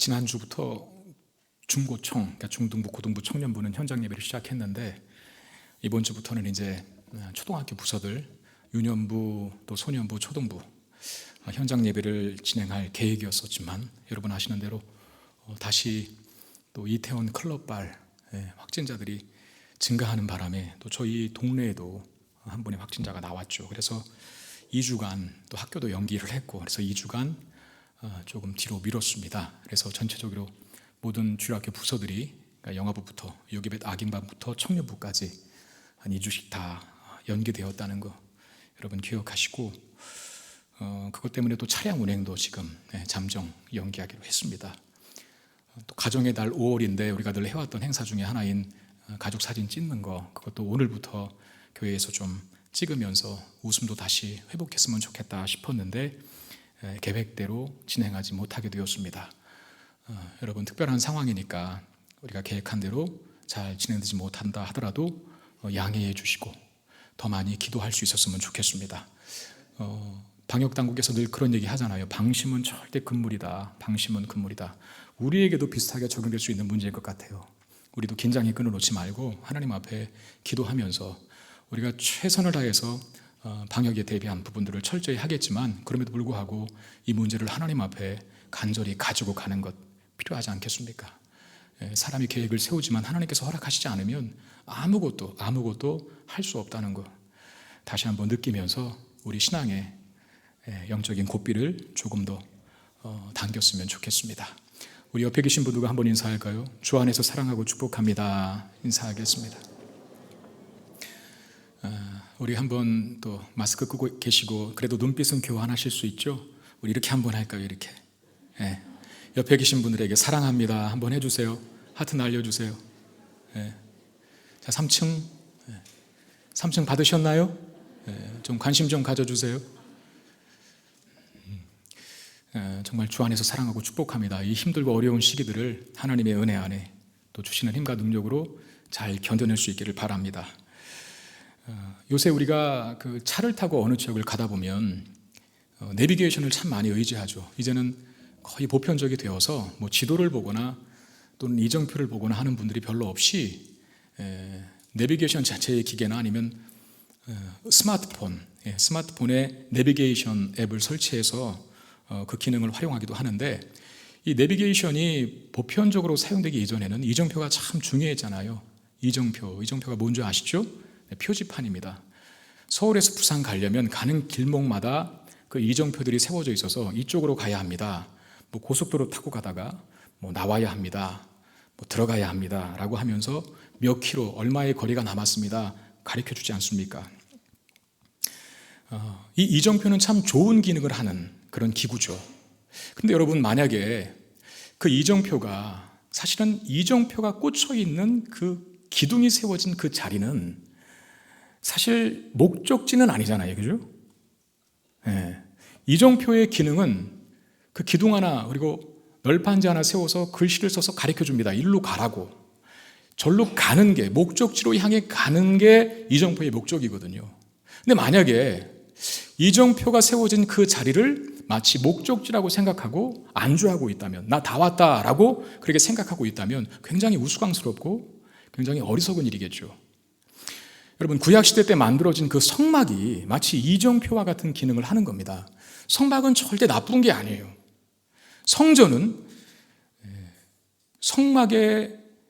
지난주부터 중고청, 그러니까 중등부, 고등부, 청년부는 현장 예배를 시작했는데 이번 주부터는 이제 초등학교 부서들, 유년부, 또 소년부, 초등부 현장 예배를 진행할 계획이었었지만 여러분 아시는 대로 다시 또 이태원 클럽발 확진자들이 증가하는 바람에 또 저희 동네에도 한 분의 확진자가 나왔죠. 그래서 2주간 또 학교도 연기를 했고, 그래서 2주간 조금 뒤로 미뤘습니다. 그래서 전체적으로 모든 주일학교 부서들이, 그러니까 영아부부터 요기벳 악인반부터 청년부까지 한 2주씩 다 연기되었다는 거 여러분 기억하시고, 그것 때문에 또 차량 운행도 지금 잠정 연기하기로 했습니다. 또 가정의 달 5월인데 우리가 늘 해왔던 행사 중에 하나인 가족 사진 찍는 거, 그것도 오늘부터 교회에서 좀 찍으면서 웃음도 다시 회복했으면 좋겠다 싶었는데 계획대로 진행하지 못하게 되었습니다. 여러분 특별한 상황이니까 우리가 계획한 대로 잘 진행되지 못한다 하더라도 양해해 주시고 더 많이 기도할 수 있었으면 좋겠습니다. 방역당국에서 늘 그런 얘기 하잖아요. 방심은 절대 금물이다. 방심은 금물이다. 우리에게도 비슷하게 적용될 수 있는 문제일 것 같아요. 우리도 긴장의 끈을 놓지 말고 하나님 앞에 기도하면서 우리가 최선을 다해서 방역에 대비한 부분들을 철저히 하겠지만, 그럼에도 불구하고 이 문제를 하나님 앞에 간절히 가지고 가는 것 필요하지 않겠습니까? 사람이 계획을 세우지만 하나님께서 허락하시지 않으면 아무것도 할 수 없다는 것 다시 한번 느끼면서 우리 신앙의 영적인 고삐를 조금 더 당겼으면 좋겠습니다. 우리 옆에 계신 분들과 한번 인사할까요? 주 안에서 사랑하고 축복합니다. 인사하겠습니다. 우리 한번 또 마스크 끄고 계시고 그래도 눈빛은 교환하실 수 있죠? 우리 이렇게 한번 할까요? 이렇게. 옆에 계신 분들에게 사랑합니다 한번 해주세요. 하트 날려주세요. 자, 3층 받으셨나요? 좀 관심 좀 가져주세요. 정말 주 안에서 사랑하고 축복합니다. 이 힘들고 어려운 시기들을 하나님의 은혜 안에 또 주시는 힘과 능력으로 잘 견뎌낼 수 있기를 바랍니다. 요새 우리가 그 차를 타고 어느 지역을 가다 보면 내비게이션을 참 많이 의지하죠. 이제는 거의 보편적이 되어서 뭐 지도를 보거나 또는 이정표를 보거나 하는 분들이 별로 없이 내비게이션 자체의 기계나 아니면 스마트폰에 내비게이션 앱을 설치해서 그 기능을 활용하기도 하는데, 이 내비게이션이 보편적으로 사용되기 이전에는 이정표가 참 중요했잖아요. 이정표가 뭔지 아시죠? 표지판입니다. 서울에서 부산 가려면 가는 길목마다 그 이정표들이 세워져 있어서 이쪽으로 가야 합니다. 뭐 고속도로 타고 가다가 뭐 나와야 합니다. 뭐 들어가야 합니다. 라고 하면서 몇 킬로, 얼마의 거리가 남았습니다. 가르쳐 주지 않습니까? 이 이정표는 참 좋은 기능을 하는 그런 기구죠. 근데 여러분, 만약에 그 이정표가 사실은 이정표가 꽂혀 있는 그 기둥이 세워진 그 자리는 사실 목적지는 아니잖아요. 그죠? 이정표의 기능은 그 기둥 하나 그리고 널판지 하나 세워서 글씨를 써서 가르쳐 줍니다. 일로 가라고. 절로 가는 게, 목적지로 향해 가는 게 이정표의 목적이거든요. 근데 만약에 이정표가 세워진 그 자리를 마치 목적지라고 생각하고 안주하고 있다면, 나 다 왔다라고 그렇게 생각하고 있다면 굉장히 우스꽝스럽고 굉장히 어리석은 일이겠죠. 여러분, 구약시대 때 만들어진 그 성막이 마치 이정표와 같은 기능을 하는 겁니다. 성막은 절대 나쁜 게 아니에요. 성전은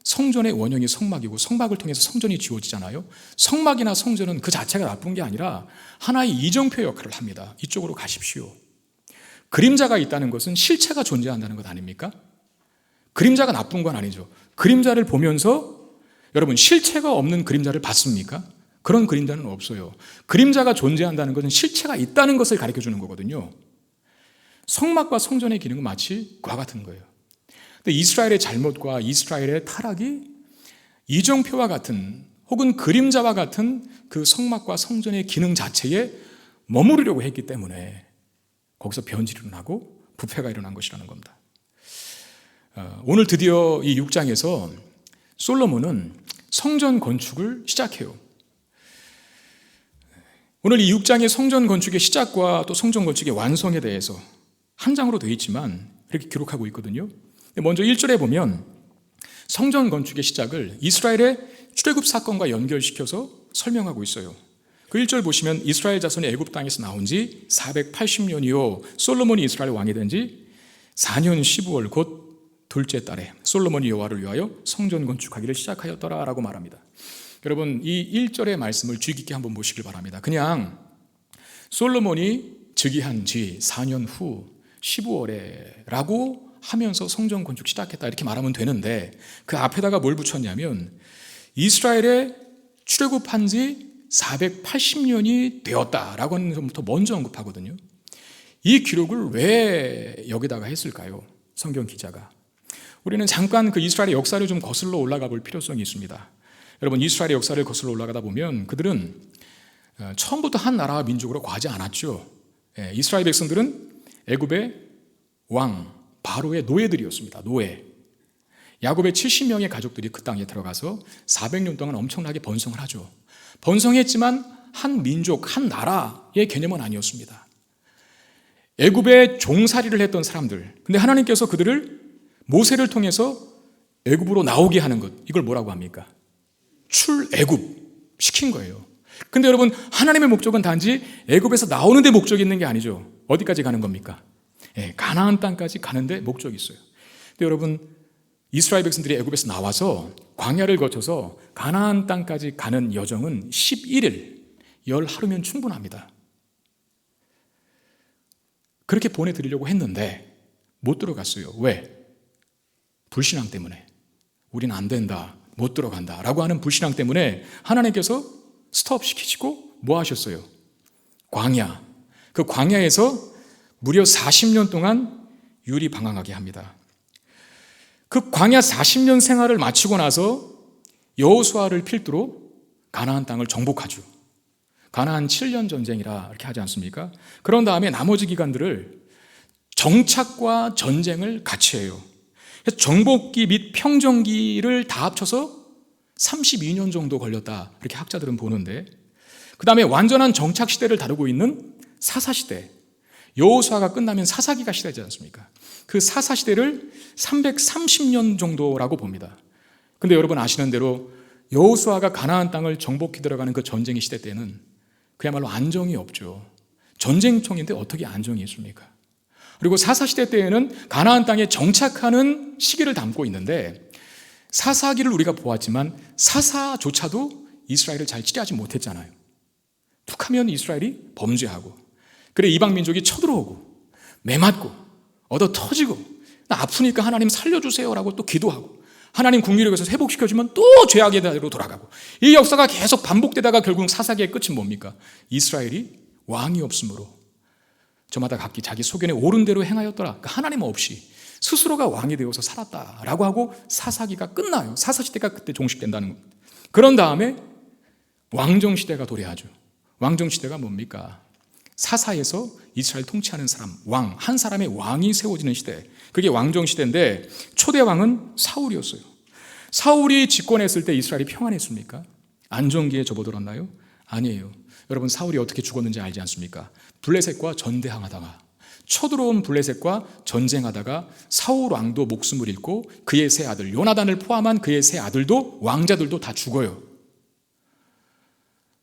성전의 원형이 성막이고 성막을 통해서 성전이 지어지잖아요. 성막이나 성전은 그 자체가 나쁜 게 아니라 하나의 이정표 역할을 합니다. 이쪽으로 가십시오. 그림자가 있다는 것은 실체가 존재한다는 것 아닙니까? 그림자가 나쁜 건 아니죠. 그림자를 보면서 여러분, 실체가 없는 그림자를 봤습니까? 그런 그림자는 없어요. 그림자가 존재한다는 것은 실체가 있다는 것을 가르쳐 주는 거거든요. 성막과 성전의 기능은 마치 그와 같은 거예요. 근데 이스라엘의 잘못과 이스라엘의 타락이 이정표와 같은 혹은 그림자와 같은 그 성막과 성전의 기능 자체에 머무르려고 했기 때문에 거기서 변질이 일어나고 부패가 일어난 것이라는 겁니다. 오늘 드디어 이 6장에서 솔로몬은 성전 건축을 시작해요. 오늘 이 6장의 성전 건축의 시작과 또 성전 건축의 완성에 대해서 한 장으로 되어 있지만 이렇게 기록하고 있거든요. 먼저 1절에 보면 성전 건축의 시작을 이스라엘의 출애굽 사건과 연결시켜서 설명하고 있어요. 그 1절 보시면 이스라엘 자손이 애굽 땅에서 나온 지 480년이요 솔로몬이 이스라엘 왕이 된 지 4년 15월 곧 둘째 달에 솔로몬이 여호와를 위하여 성전 건축하기를 시작하였더라 라고 말합니다. 여러분 이 1절의 말씀을 주의 깊게 한번 보시길 바랍니다. 그냥 솔로몬이 즉위한 지 4년 후 15월에 라고 하면서 성전 건축 시작했다 이렇게 말하면 되는데 그 앞에다가 뭘 붙였냐면 이스라엘의 출애굽한 지 480년이 되었다라고 하는 것부터 먼저 언급하거든요. 이 기록을 왜 여기다가 했을까요? 성경 기자가. 우리는 잠깐 그 이스라엘의 역사를 좀 거슬러 올라가 볼 필요성이 있습니다. 여러분 이스라엘의 역사를 거슬러 올라가다 보면 그들은 처음부터 한 나라와 민족으로 거하지 않았죠. 이스라엘 백성들은 애굽의 왕 바로의 노예들이었습니다. 노예. 야곱의 70명의 가족들이 그 땅에 들어가서 400년 동안 엄청나게 번성을 하죠. 번성했지만 한 민족, 한 나라의 개념은 아니었습니다. 애굽의 종살이를 했던 사람들. 근데 하나님께서 그들을 모세를 통해서 애굽으로 나오게 하는 것. 이걸 뭐라고 합니까? 출애굽 시킨 거예요. 근데 여러분 하나님의 목적은 단지 애굽에서 나오는 데 목적이 있는 게 아니죠. 어디까지 가는 겁니까? 가나안 땅까지 가는 데 목적이 있어요. 근데 여러분 이스라엘 백성들이 애굽에서 나와서 광야를 거쳐서 가나안 땅까지 가는 여정은 11일, 10하루면 충분합니다. 그렇게 보내드리려고 했는데 못 들어갔어요. 왜? 불신앙 때문에. 우린 안 된다, 못 들어간다 라고 하는 불신앙 때문에 하나님께서 스톱시키시고 뭐 하셨어요? 광야. 그 광야에서 무려 40년 동안 유리방황하게 합니다. 그 광야 40년 생활을 마치고 나서 여호수아를 필두로 가나안 땅을 정복하죠. 가나안 7년 전쟁이라 이렇게 하지 않습니까? 그런 다음에 나머지 기간들을 정착과 전쟁을 같이 해요. 그래서 정복기 및 평정기를 다 합쳐서 32년 정도 걸렸다 이렇게 학자들은 보는데 그 다음에 완전한 정착 시대를 다루고 있는 사사시대, 여호수아가 끝나면 사사기가 시대지 않습니까? 그 사사시대를 330년 정도라고 봅니다. 근데 여러분 아시는 대로 여호수아가 가나안 땅을 정복해 들어가는 그 전쟁의 시대 때는 그야말로 안정이 없죠. 전쟁통인데 어떻게 안정이 있습니까? 그리고 사사시대 때에는 가나안 땅에 정착하는 시기를 담고 있는데 사사기를 우리가 보았지만 사사조차도 이스라엘을 잘 치료하지 못했잖아요. 툭하면 이스라엘이 범죄하고 그래 이방 민족이 쳐들어오고 매맞고 얻어 터지고 나 아프니까 하나님 살려주세요라고 또 기도하고 하나님 국리를 위해서 회복시켜주면 또 죄악의 대로 돌아가고 이 역사가 계속 반복되다가 결국 사사기의 끝은 뭡니까? 이스라엘이 왕이 없으므로 저마다 각기 자기 소견에 옳은 대로 행하였더라. 그러니까 하나님 없이 스스로가 왕이 되어서 살았다라고 하고 사사기가 끝나요. 사사시대가 그때 종식된다는 겁니다. 그런 다음에 왕정시대가 도래하죠. 왕정시대가 뭡니까? 사사에서 이스라엘 통치하는 사람, 왕, 한 사람의 왕이 세워지는 시대. 그게 왕정시대인데 초대 왕은 사울이었어요. 사울이 집권했을 때 이스라엘이 평안했습니까? 안정기에 접어들었나요? 아니에요. 여러분 사울이 어떻게 죽었는지 알지 않습니까? 블레셋과 전대항하다가 쳐들어온 블레셋과 전쟁하다가 사울 왕도 목숨을 잃고 그의 세 아들 요나단을 포함한 그의 세 아들도 왕자들도 다 죽어요.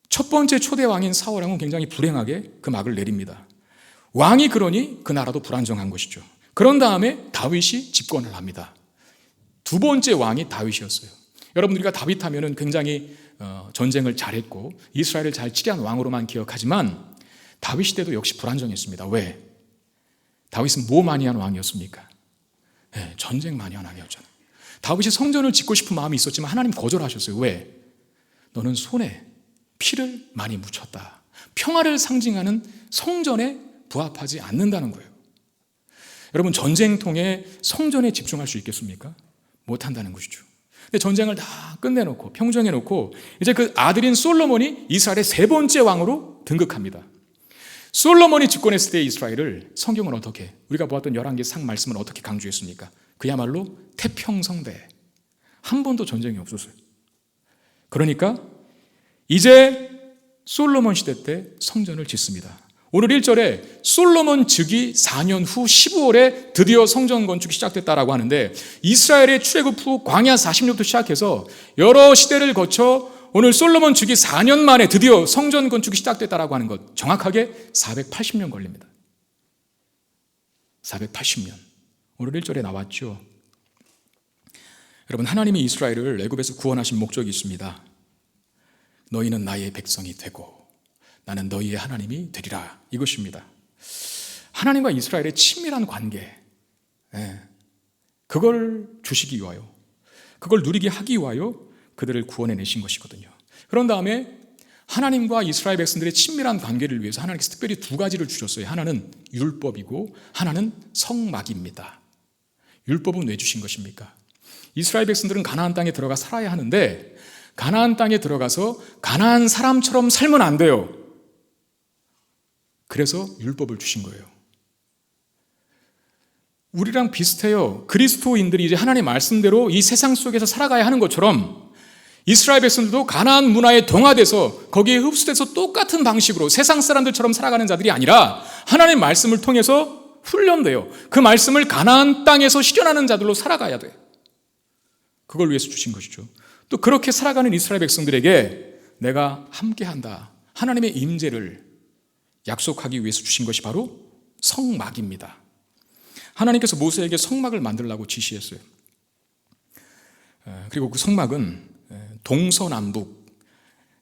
첫 번째 초대 왕인 사울 왕은 굉장히 불행하게 그 막을 내립니다. 왕이 그러니 그 나라도 불안정한 것이죠. 그런 다음에 다윗이 집권을 합니다. 두 번째 왕이 다윗이었어요. 여러분 우리가 다윗 하면은 굉장히 전쟁을 잘했고 이스라엘을 잘 치료한 왕으로만 기억하지만 다윗 시대도 역시 불안정했습니다. 왜? 다윗은 뭐 많이 한 왕이었습니까? 네, 전쟁 많이 한 왕이었잖아요. 다윗이 성전을 짓고 싶은 마음이 있었지만 하나님 거절하셨어요. 왜? 너는 손에 피를 많이 묻혔다. 평화를 상징하는 성전에 부합하지 않는다는 거예요. 여러분 전쟁통에 성전에 집중할 수 있겠습니까? 못한다는 것이죠. 근데 전쟁을 다 끝내놓고 평정해놓고 이제 그 아들인 솔로몬이 이스라엘의 세 번째 왕으로 등극합니다. 솔로몬이 집권했을 때 이스라엘을 성경은 어떻게 우리가 보았던 11개 상 말씀은 어떻게 강조했습니까? 그야말로 태평성대. 한 번도 전쟁이 없었어요. 그러니까 이제 솔로몬 시대 때 성전을 짓습니다. 오늘 1절에 솔로몬 즉위 4년 후 15월에 드디어 성전 건축이 시작됐다라고 하는데, 이스라엘의 출애굽 후 광야 40년부터 시작해서 여러 시대를 거쳐 오늘 솔로몬 즉위 4년 만에 드디어 성전 건축이 시작됐다라고 하는 것, 정확하게 480년 걸립니다. 480년. 오늘 1절에 나왔죠. 여러분, 하나님이 이스라엘을 애굽에서 구원하신 목적이 있습니다. 너희는 나의 백성이 되고 나는 너희의 하나님이 되리라, 이것입니다. 하나님과 이스라엘의 친밀한 관계, 그걸 주시기 위하여, 그걸 누리게 하기 위하여 그들을 구원해내신 것이거든요. 그런 다음에 하나님과 이스라엘 백성들의 친밀한 관계를 위해서 하나님께서 특별히 두 가지를 주셨어요. 하나는 율법이고 하나는 성막입니다. 율법은 왜 주신 것입니까? 이스라엘 백성들은 가나안 땅에 들어가 살아야 하는데, 가나안 땅에 들어가서 가나안 사람처럼 살면 안 돼요. 그래서 율법을 주신 거예요. 우리랑 비슷해요. 그리스도인들이 이제 하나님의 말씀대로 이 세상 속에서 살아가야 하는 것처럼 이스라엘 백성들도 가나안 문화에 동화돼서 거기에 흡수돼서 똑같은 방식으로 세상 사람들처럼 살아가는 자들이 아니라 하나님의 말씀을 통해서 훈련돼요. 그 말씀을 가나안 땅에서 실현하는 자들로 살아가야 돼. 그걸 위해서 주신 것이죠. 또 그렇게 살아가는 이스라엘 백성들에게 내가 함께한다, 하나님의 임재를 약속하기 위해서 주신 것이 바로 성막입니다. 하나님께서 모세에게 성막을 만들라고 지시했어요. 그리고 그 성막은 동서남북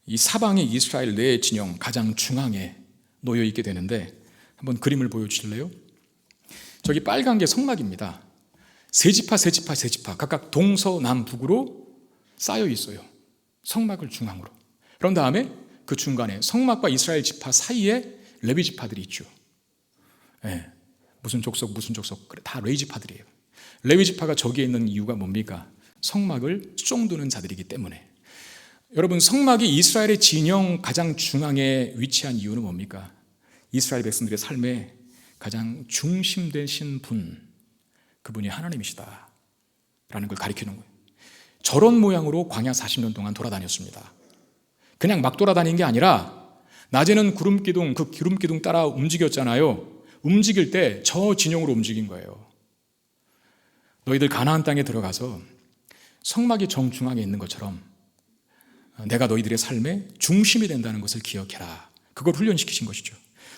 이 사방의 이스라엘 네 진영 가장 중앙에 놓여 있게 되는데, 한번 그림을 보여주실래요? 저기 빨간 게 성막입니다. 세 지파 세 지파 세 지파 각각 동서남북으로 쌓여 있어요. 성막을 중앙으로. 그런 다음에 그 중간에 성막과 이스라엘 지파 사이에 레위 지파들이 있죠. 무슨 족속 그래, 다 레위 지파들이에요. 레위 지파가 저기에 있는 이유가 뭡니까? 성막을 수종드는 자들이기 때문에. 여러분, 성막이 이스라엘의 진영 가장 중앙에 위치한 이유는 뭡니까? 이스라엘 백성들의 삶에 가장 중심 되신 분, 그분이 하나님이시다 라는 걸 가리키는 거예요. 저런 모양으로 광야 40년 동안 돌아다녔습니다. 그냥 막 돌아다닌 게 아니라 낮에는 구름기둥, 그 기둥 따라 움직였잖아요. 움직일 때 저 진영으로 움직인 거예요. 너희들 가나안 땅에 들어가서 성막이 정중앙에 있는 것처럼 내가 너희들의 삶의 중심이 된다는 것을 기억해라. 그걸 훈련시키신 것이죠.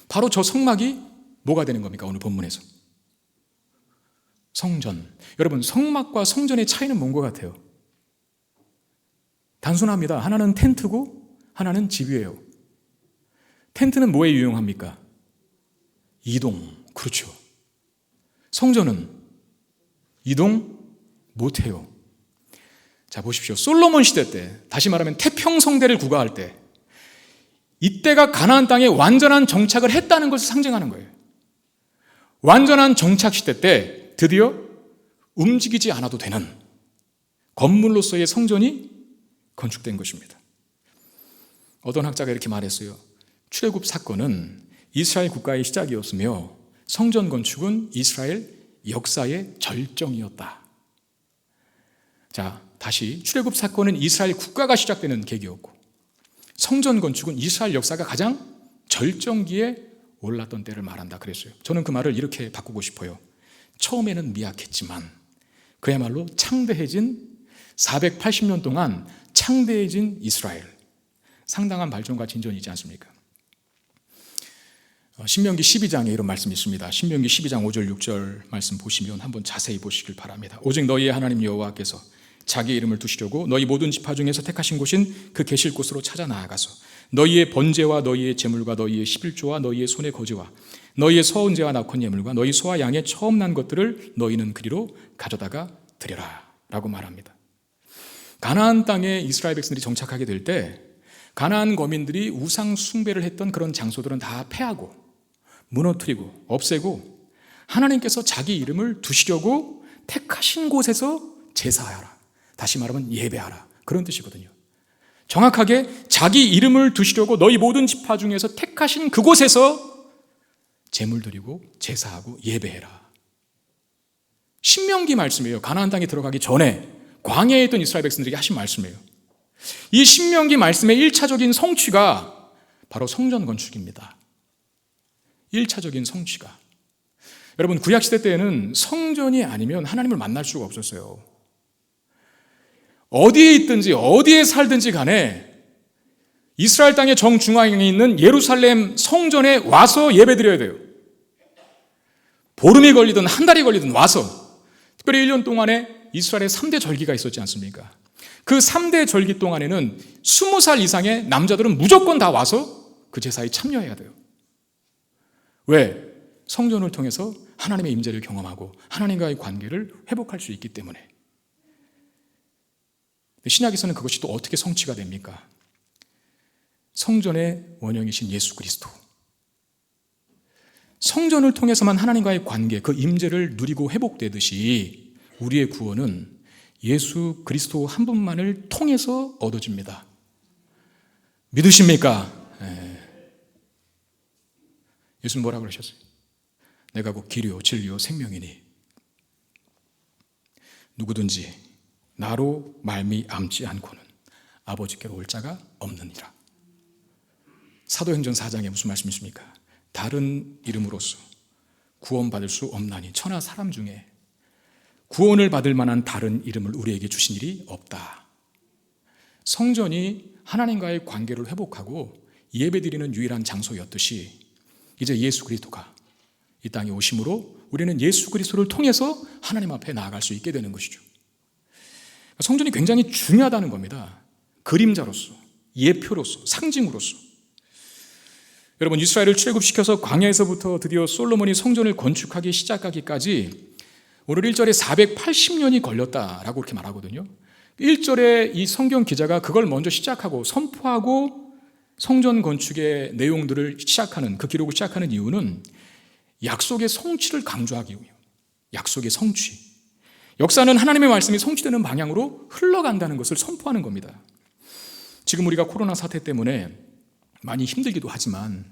바로 저 성막이 뭐가 되는 겁니까? 오늘 본문에서 성전. 여러분, 성막과 성전의 차이는 뭔 것 같아요? 단순합니다. 하나는 텐트고 하나는 집이에요. 텐트는 뭐에 유용합니까? 이동. 그렇죠. 성전은 이동 못해요. 자, 보십시오. 솔로몬 시대 때, 다시 말하면 태평성대를 구가할 때, 이때가 가나안 땅에 완전한 정착을 했다는 것을 상징하는 거예요. 완전한 정착 시대 때 드디어 움직이지 않아도 되는 건물로서의 성전이 건축된 것입니다. 어떤 학자가 이렇게 말했어요. 출애굽 사건은 이스라엘 국가의 시작이었으며 성전 건축은 이스라엘 역사의 절정이었다. 자, 다시 출애굽 사건은 이스라엘 국가가 시작되는 계기였고, 성전 건축은 이스라엘 역사가 가장 절정기에 올랐던 때를 말한다 그랬어요. 저는 그 말을 이렇게 바꾸고 싶어요. 처음에는 미약했지만 그야말로 창대해진 480년 동안 창대해진 이스라엘, 상당한 발전과 진전이지 않습니까? 신명기 12장에 이런 말씀이 있습니다. 신명기 12장 5절 6절 말씀 보시면 한번 자세히 보시길 바랍니다. 오직 너희의 하나님 여호와께서 자기 이름을 두시려고 너희 모든 지파 중에서 택하신 곳인 그 계실 곳으로 찾아 나아가서 너희의 번제와 너희의 제물과 너희의 11조와 너희의 손의 거제와 너희의 서은제와 낙헌 예물과 너희 소와 양의 처음 난 것들을 너희는 그리로 가져다가 드려라 라고 말합니다. 가나안 땅에 이스라엘 백성들이 정착하게 될 때 가나안 거민들이 우상 숭배를 했던 그런 장소들은 다 폐하고 무너뜨리고 없애고 하나님께서 자기 이름을 두시려고 택하신 곳에서 제사하라, 다시 말하면 예배하라, 그런 뜻이거든요. 정확하게 자기 이름을 두시려고 너희 모든 지파 중에서 택하신 그곳에서 제물 드리고 제사하고 예배해라. 신명기 말씀이에요. 가나안 땅에 들어가기 전에 광야에 있던 이스라엘 백성들에게 하신 말씀이에요. 이 신명기 말씀의 1차적인 성취가 바로 성전 건축입니다. 1차적인 성취가. 여러분, 구약시대 때에는 성전이 아니면 하나님을 만날 수가 없었어요. 어디에 있든지 어디에 살든지 간에 이스라엘 땅의 정중앙에 있는 예루살렘 성전에 와서 예배드려야 돼요. 보름이 걸리든 한 달이 걸리든 와서, 특별히 1년 동안에 이스라엘에 3대 절기가 있었지 않습니까? 그 3대 절기 동안에는 20살 이상의 남자들은 무조건 다 와서 그 제사에 참여해야 돼요. 왜? 성전을 통해서 하나님의 임재를 경험하고 하나님과의 관계를 회복할 수 있기 때문에. 신약에서는 그것이 또 어떻게 성취가 됩니까? 성전의 원형이신 예수 그리스도. 성전을 통해서만 하나님과의 관계, 그 임재를 누리고 회복되듯이 우리의 구원은 예수 그리스도 한 분만을 통해서 얻어집니다. 믿으십니까? 예수는 뭐라고 그러셨어요? 내가 곧 길이요 진리요 생명이니 누구든지 나로 말미암지 않고는 아버지께로 올 자가 없느니라. 사도행전 4장에 무슨 말씀이십니까? 다른 이름으로서 구원받을 수 없나니 천하 사람 중에 구원을 받을 만한 다른 이름을 우리에게 주신 일이 없다. 성전이 하나님과의 관계를 회복하고 예배드리는 유일한 장소였듯이 이제 예수 그리스도가 이 땅에 오심으로 우리는 예수 그리스도를 통해서 하나님 앞에 나아갈 수 있게 되는 것이죠. 성전이 굉장히 중요하다는 겁니다. 그림자로서, 예표로서, 상징으로서. 여러분, 이스라엘을 출애굽시켜서 광야에서부터 드디어 솔로몬이 성전을 건축하기 시작하기까지 오늘 1절에 480년이 걸렸다라고 그렇게 말하거든요. 1절에 이 성경 기자가 그걸 먼저 시작하고 선포하고 성전 건축의 내용들을 시작하는, 그 기록을 시작하는 이유는 약속의 성취를 강조하기 위해요. 약속의 성취. 역사는 하나님의 말씀이 성취되는 방향으로 흘러간다는 것을 선포하는 겁니다. 지금 우리가 코로나 사태 때문에 많이 힘들기도 하지만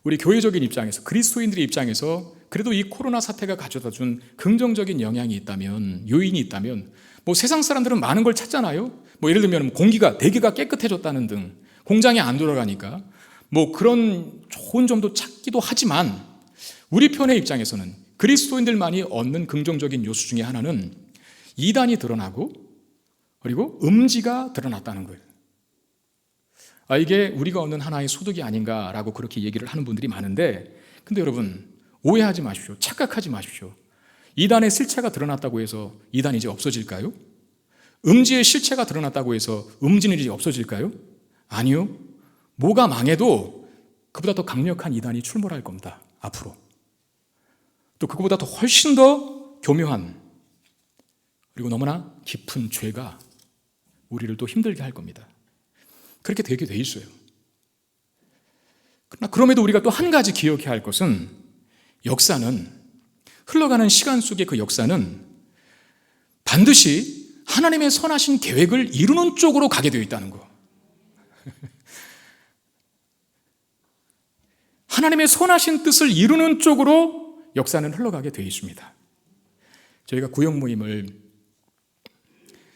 우리 교회적인 입장에서, 그리스도인들의 입장에서 그래도 이 코로나 사태가 가져다준 긍정적인 영향이 있다면, 요인이 있다면, 뭐 세상 사람들은 많은 걸 찾잖아요. 뭐 예를 들면 공기가, 대기가 깨끗해졌다는 등, 공장이 안 돌아가니까 뭐 그런 좋은 점도 찾기도 하지만 우리 편의 입장에서는 그리스도인들만이 얻는 긍정적인 요소 중에 하나는 이단이 드러나고 그리고 음지가 드러났다는 거예요. 이게 우리가 얻는 하나의 소득이 아닌가라고 그렇게 얘기를 하는 분들이 많은데, 근데 여러분 오해하지 마십시오. 착각하지 마십시오. 이단의 실체가 드러났다고 해서 이단이 이제 없어질까요? 음지의 실체가 드러났다고 해서 음지는 이제 없어질까요? 아니요. 뭐가 망해도 그보다 더 강력한 이단이 출몰할 겁니다. 앞으로. 또 그거보다 더 훨씬 더 교묘한 그리고 너무나 깊은 죄가 우리를 또 힘들게 할 겁니다. 그렇게 되게 돼 있어요. 그러나 그럼에도 우리가 또 한 가지 기억해야 할 것은 역사는, 흘러가는 시간 속의 그 역사는 반드시 하나님의 선하신 계획을 이루는 쪽으로 가게 되어 있다는 거. 하나님의 선하신 뜻을 이루는 쪽으로 역사는 흘러가게 되어 있습니다. 저희가 구역 모임을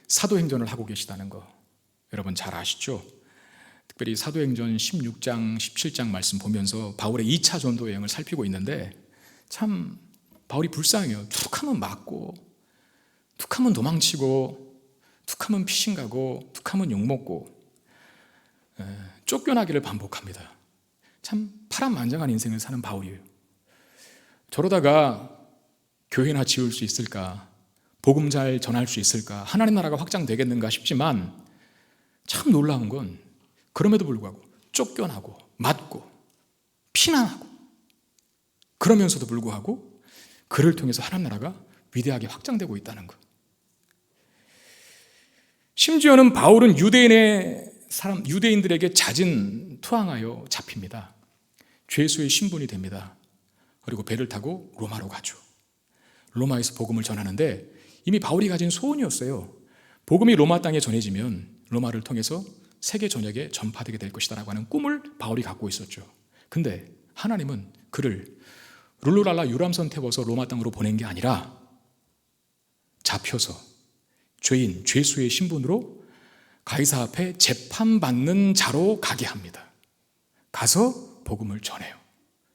사도행전을 하고 계시다는 거 여러분 잘 아시죠? 특별히 사도행전 16장, 17장 말씀 보면서 바울의 2차 전도 여행을 살피고 있는데 참 바울이 불쌍해요. 툭 하면 맞고, 툭 하면 도망치고, 툭 하면 피신 가고, 툭 하면 욕먹고, 쫓겨나기를 반복합니다. 참 파란만장한 인생을 사는 바울이에요. 저러다가 교회나 지을 수 있을까? 복음 잘 전할 수 있을까? 하나님 나라가 확장되겠는가 싶지만 참 놀라운 건 그럼에도 불구하고 쫓겨나고 맞고 피난하고 그러면서도 불구하고 그를 통해서 하나님 나라가 위대하게 확장되고 있다는 것. 심지어는 바울은 유대인들에게 자진 투항하여 잡힙니다. 죄수의 신분이 됩니다. 그리고 배를 타고 로마로 가죠. 로마에서 복음을 전하는데 이미 바울이 가진 소원이었어요. 복음이 로마 땅에 전해지면 로마를 통해서 세계 전역에 전파되게 될 것이다라고 하는 꿈을 바울이 갖고 있었죠. 근데 하나님은 그를 룰루랄라 유람선 태워서 로마 땅으로 보낸 게 아니라 잡혀서 죄인, 죄수의 신분으로 가이사 앞에 재판받는 자로 가게 합니다. 가서 복음을 전해요.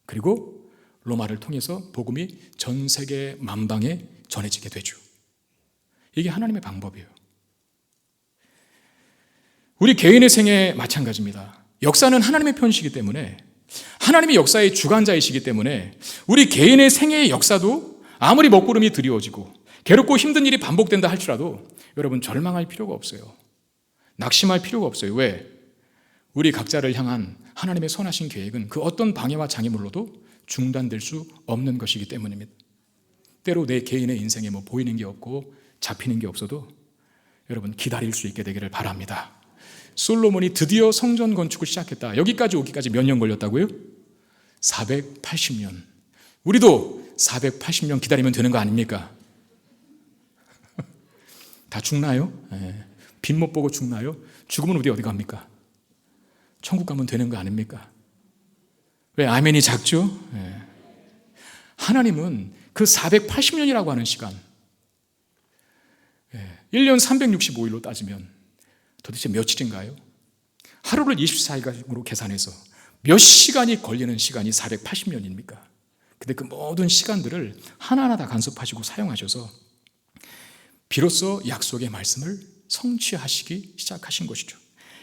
그리고 로마를 통해서 복음이 전 세계 만방에 전해지게 되죠. 이게 하나님의 방법이에요. 우리 개인의 생애 마찬가지입니다. 역사는 하나님의 편이시기 때문에, 하나님이 역사의 주관자이시기 때문에 우리 개인의 생애의 역사도 아무리 먹구름이 드리워지고 괴롭고 힘든 일이 반복된다 할지라도 여러분 절망할 필요가 없어요. 낙심할 필요가 없어요. 왜? 우리 각자를 향한 하나님의 선하신 계획은 그 어떤 방해와 장애물로도 중단될 수 없는 것이기 때문입니다. 때로 내 개인의 인생에 뭐 보이는 게 없고 잡히는 게 없어도 여러분 기다릴 수 있게 되기를 바랍니다. 솔로몬이 드디어 성전 건축을 시작했다. 여기까지 오기까지 몇 년 걸렸다고요? 480년. 우리도 480년 기다리면 되는 거 아닙니까? 다 죽나요? 빛 못 보고 죽나요? 죽으면 우리 어디 갑니까? 천국 가면 되는 거 아닙니까? 왜 아멘이 작죠? 하나님은 그 480년이라고 하는 시간, 1년 365일로 따지면 도대체 며칠인가요? 하루를 24시간으로 계산해서 몇 시간이 걸리는 시간이 480년입니까? 근데 그 모든 시간들을 하나하나 다 간섭하시고 사용하셔서 비로소 약속의 말씀을 성취하시기 시작하신 것이죠.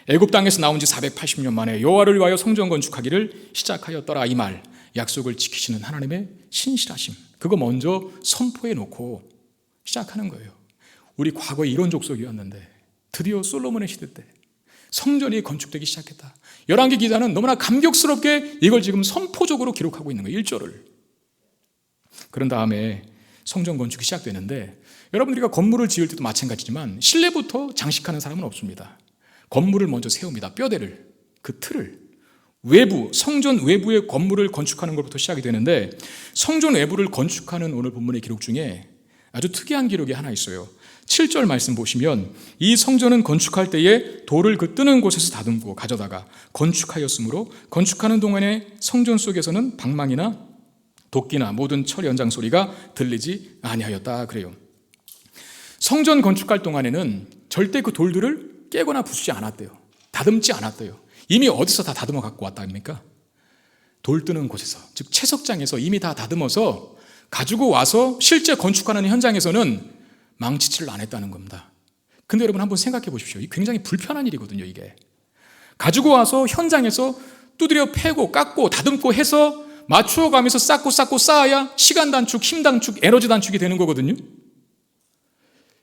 애굽 땅에서 나온 지 480년 만에 여호와를 위하여 성전 건축하기를 시작하였더라. 이 말, 약속을 지키시는 하나님의 신실하심, 그거 먼저 선포해 놓고 시작하는 거예요. 우리 과거에 이런 족속이었는데 드디어 솔로몬의 시대 때 성전이 건축되기 시작했다. 열왕기 기자는 너무나 감격스럽게 이걸 지금 선포적으로 기록하고 있는 거예요. 1절을. 그런 다음에 성전 건축이 시작되는데 여러분들이 건물을 지을 때도 마찬가지지만 실내부터 장식하는 사람은 없습니다. 건물을 먼저 세웁니다. 뼈대를, 그 틀을. 외부, 성전 외부의 건물을 건축하는 것부터 시작이 되는데 성전 외부를 건축하는 오늘 본문의 기록 중에 아주 특이한 기록이 하나 있어요. 7절 말씀 보시면 이 성전은 건축할 때에 돌을 그 뜨는 곳에서 다듬고 가져다가 건축하였으므로 건축하는 동안에 성전 속에서는 방망이나 도끼나 모든 철 연장 소리가 들리지 아니하였다 그래요. 성전 건축할 동안에는 절대 그 돌들을 깨거나 부수지 않았대요. 다듬지 않았대요. 이미 어디서 다 다듬어 갖고 왔답니까? 돌 뜨는 곳에서, 즉 채석장에서 이미 다 다듬어서 가지고 와서 실제 건축하는 현장에서는 망치질을 안 했다는 겁니다. 근데 여러분 한번 생각해 보십시오. 굉장히 불편한 일이거든요. 이게 가지고 와서 현장에서 두드려 패고 깎고 다듬고 해서 맞추어 가면서 쌓고 쌓아야 시간 단축, 힘 단축, 에너지 단축이 되는 거거든요.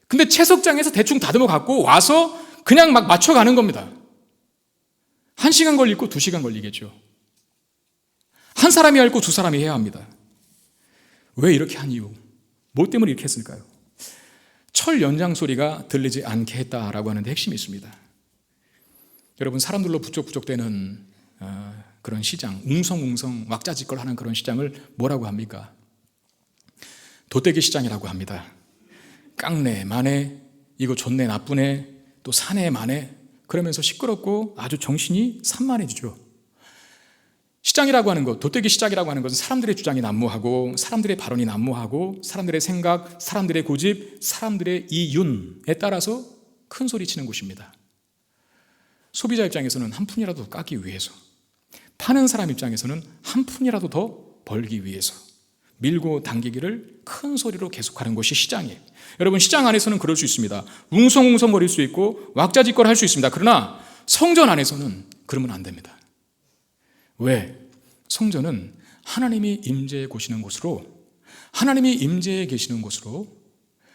근데 채석장에서 대충 다듬어 갖고 와서 그냥 막 맞춰가는 겁니다. 1시간 걸리고 2시간 걸리겠죠. 한 사람이 할 거 2사람이 해야 합니다. 왜 이렇게 한 이유? 뭐 때문에 이렇게 했을까요? 철 연장 소리가 들리지 않게 했다라고 하는데 핵심이 있습니다. 여러분 사람들로 부쩍부쩍대는 그런 시장, 웅성웅성 왁자지껄 하는 그런 시장을 뭐라고 합니까? 도떼기 시장이라고 합니다. 깡내, 마내, 이거 좋네, 나쁘네, 또 사내, 마내, 그러면서 시끄럽고 아주 정신이 산만해지죠. 시장이라고 하는 것, 도떼기 시장이라고 하는 것은 사람들의 주장이 난무하고 사람들의 발언이 난무하고 사람들의 생각, 사람들의 고집, 사람들의 이윤에 따라서 큰 소리 치는 곳입니다. 소비자 입장에서는 한 푼이라도 까기 위해서, 파는 사람 입장에서는 한 푼이라도 더 벌기 위해서 밀고 당기기를 큰 소리로 계속하는 것이 시장이에요. 여러분 시장 안에서는 그럴 수 있습니다. 웅성웅성거릴 수 있고 왁자지껄 할 수 있습니다. 그러나 성전 안에서는 그러면 안 됩니다. 왜? 성전은 하나님이 임재해 계시는 곳으로, 하나님이 임재해 계시는 곳으로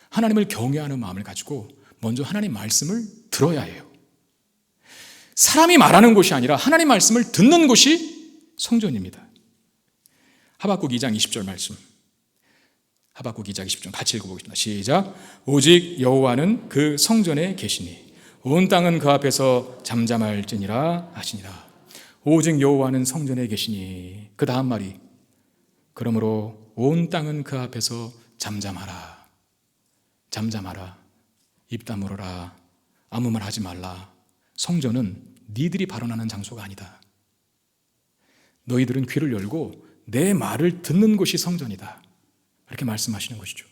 하나님을 경외하는 마음을 가지고 먼저 하나님 말씀을 들어야 해요. 사람이 말하는 곳이 아니라 하나님 말씀을 듣는 곳이 성전입니다. 하박국 2장 20절 말씀, 하박국 2장 20절 같이 읽어보겠습니다. 시작. 오직 여호와는 그 성전에 계시니 온 땅은 그 앞에서 잠잠할지니라 하시니라. 오직 여호와는 성전에 계시니, 그 다음 말이 그러므로 온 땅은 그 앞에서 잠잠하라. 잠잠하라. 입 다물어라. 아무 말 하지 말라. 성전은 니들이 발언하는 장소가 아니다. 너희들은 귀를 열고 내 말을 듣는 곳이 성전이다. 이렇게 말씀하시는 것이죠.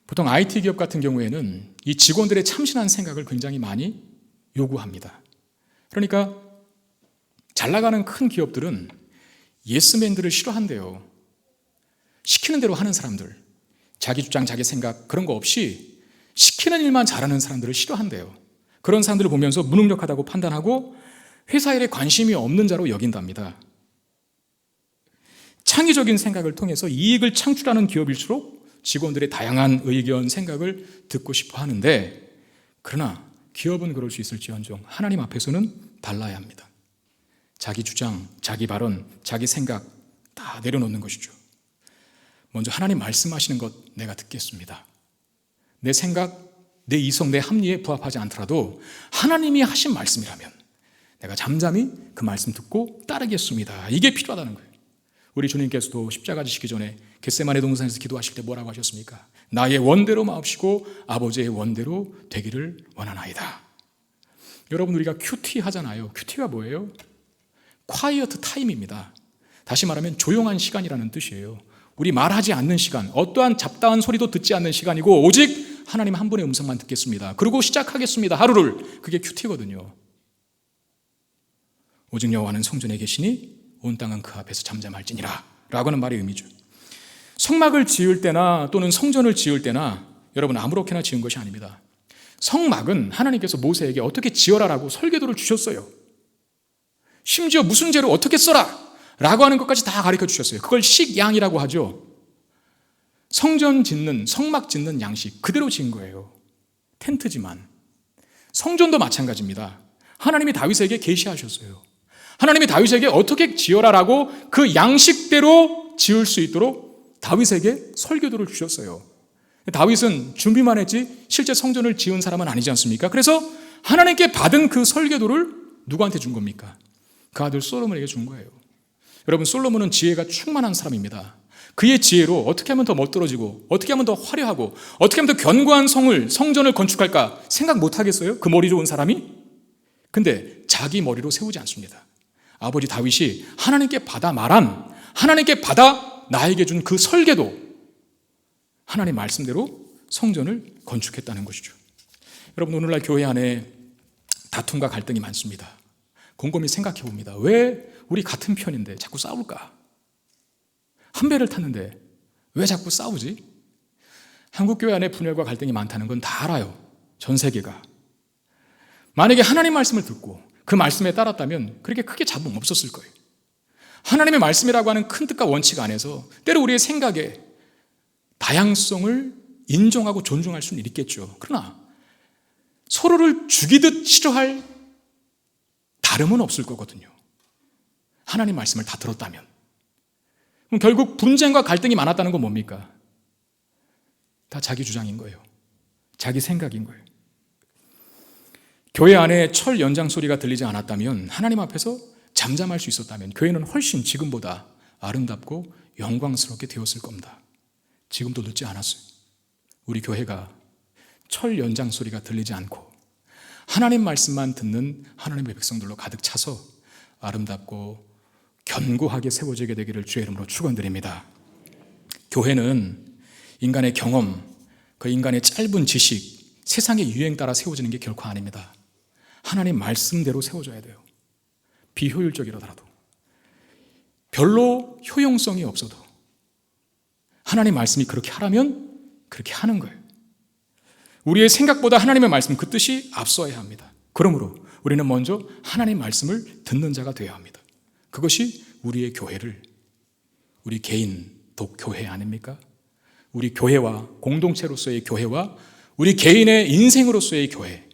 보통 IT 기업 같은 경우에는 이 직원들의 참신한 생각을 굉장히 많이 요구합니다. 그러니까 잘 나가는 큰 기업들은 예스맨들을 싫어한대요. 시키는 대로 하는 사람들, 자기 주장, 자기 생각 그런 거 없이 시키는 일만 잘하는 사람들을 싫어한대요. 그런 사람들을 보면서 무능력하다고 판단하고 회사 일에 관심이 없는 자로 여긴답니다. 창의적인 생각을 통해서 이익을 창출하는 기업일수록 직원들의 다양한 의견, 생각을 듣고 싶어 하는데, 그러나 기업은 그럴 수 있을지언정 하나님 앞에서는 달라야 합니다. 자기 주장, 자기 발언, 자기 생각 다 내려놓는 것이죠. 먼저 하나님 말씀하시는 것 내가 듣겠습니다. 내 생각, 내 이성, 내 합리에 부합하지 않더라도 하나님이 하신 말씀이라면 내가 잠잠히 그 말씀 듣고 따르겠습니다. 이게 필요하다는 거예요. 우리 주님께서도 십자가 지시기 전에 겟세마네 동산에서 기도하실 때 뭐라고 하셨습니까? 나의 원대로 마옵시고 아버지의 원대로 되기를 원하나이다. 여러분, 우리가 큐티 하잖아요. 큐티가 뭐예요? quiet time입니다. 다시 말하면 조용한 시간이라는 뜻이에요. 우리 말하지 않는 시간, 어떠한 잡다한 소리도 듣지 않는 시간이고 오직 하나님 한 분의 음성만 듣겠습니다. 그리고 시작하겠습니다. 하루를. 그게 큐티거든요. 오직 여호와는 성전에 계시니 온 땅은 그 앞에서 잠잠할지니라 라고 하는 말의 의미죠. 성막을 지을 때나 또는 성전을 지을 때나 여러분 아무렇게나 지은 것이 아닙니다. 성막은 하나님께서 모세에게 어떻게 지어라라고 설계도를 주셨어요. 심지어 무슨 재료 어떻게 써라 라고 하는 것까지 다 가르쳐 주셨어요. 그걸 식양이라고 하죠. 성전 짓는, 성막 짓는 양식 그대로 지은 거예요. 텐트지만 성전도 마찬가지입니다. 하나님이 다윗에게 계시하셨어요. 하나님이 다윗에게 어떻게 지어라라고 그 양식대로 지을 수 있도록 다윗에게 설계도를 주셨어요. 다윗은 준비만 했지 실제 성전을 지은 사람은 아니지 않습니까? 그래서 하나님께 받은 그 설계도를 누구한테 준 겁니까? 그 아들 솔로몬에게 준 거예요. 여러분, 솔로몬은 지혜가 충만한 사람입니다. 그의 지혜로 어떻게 하면 더 멋들어지고 어떻게 하면 더 화려하고 어떻게 하면 더 견고한 성전을 건축할까 생각 못 하겠어요? 그 머리 좋은 사람이? 근데 자기 머리로 세우지 않습니다. 아버지 다윗이 하나님께 받아 말한, 하나님께 받아 나에게 준 그 설계도, 하나님 말씀대로 성전을 건축했다는 것이죠. 여러분, 오늘날 교회 안에 다툼과 갈등이 많습니다. 곰곰이 생각해 봅니다. 왜 우리 같은 편인데 자꾸 싸울까? 한 배를 탔는데 왜 자꾸 싸우지? 한국 교회 안에 분열과 갈등이 많다는 건 다 알아요. 전 세계가. 만약에 하나님 말씀을 듣고 그 말씀에 따랐다면 그렇게 크게 잡음 없었을 거예요. 하나님의 말씀이라고 하는 큰 뜻과 원칙 안에서 때로 우리의 생각에 다양성을 인정하고 존중할 수는 있겠죠. 그러나 서로를 죽이듯 싫어할 다름은 없을 거거든요. 하나님 말씀을 다 들었다면. 그럼 결국 분쟁과 갈등이 많았다는 건 뭡니까? 다 자기 주장인 거예요. 자기 생각인 거예요. 교회 안에 철 연장 소리가 들리지 않았다면, 하나님 앞에서 잠잠할 수 있었다면 교회는 훨씬 지금보다 아름답고 영광스럽게 되었을 겁니다. 지금도 늦지 않았어요. 우리 교회가 철 연장 소리가 들리지 않고 하나님 말씀만 듣는 하나님의 백성들로 가득 차서 아름답고 견고하게 세워지게 되기를 주의 이름으로 축원드립니다. 교회는 인간의 경험, 그 인간의 짧은 지식, 세상의 유행 따라 세워지는 게 결코 아닙니다. 하나님 말씀대로 세워져야 돼요. 비효율적이라더라도, 별로 효용성이 없어도 하나님 말씀이 그렇게 하라면 그렇게 하는 거예요. 우리의 생각보다 하나님의 말씀, 그 뜻이 앞서야 합니다. 그러므로 우리는 먼저 하나님 말씀을 듣는 자가 되어야 합니다. 그것이 우리의 교회를, 우리 개인 독교회 아닙니까? 우리 교회와 공동체로서의 교회와 우리 개인의 인생으로서의 교회,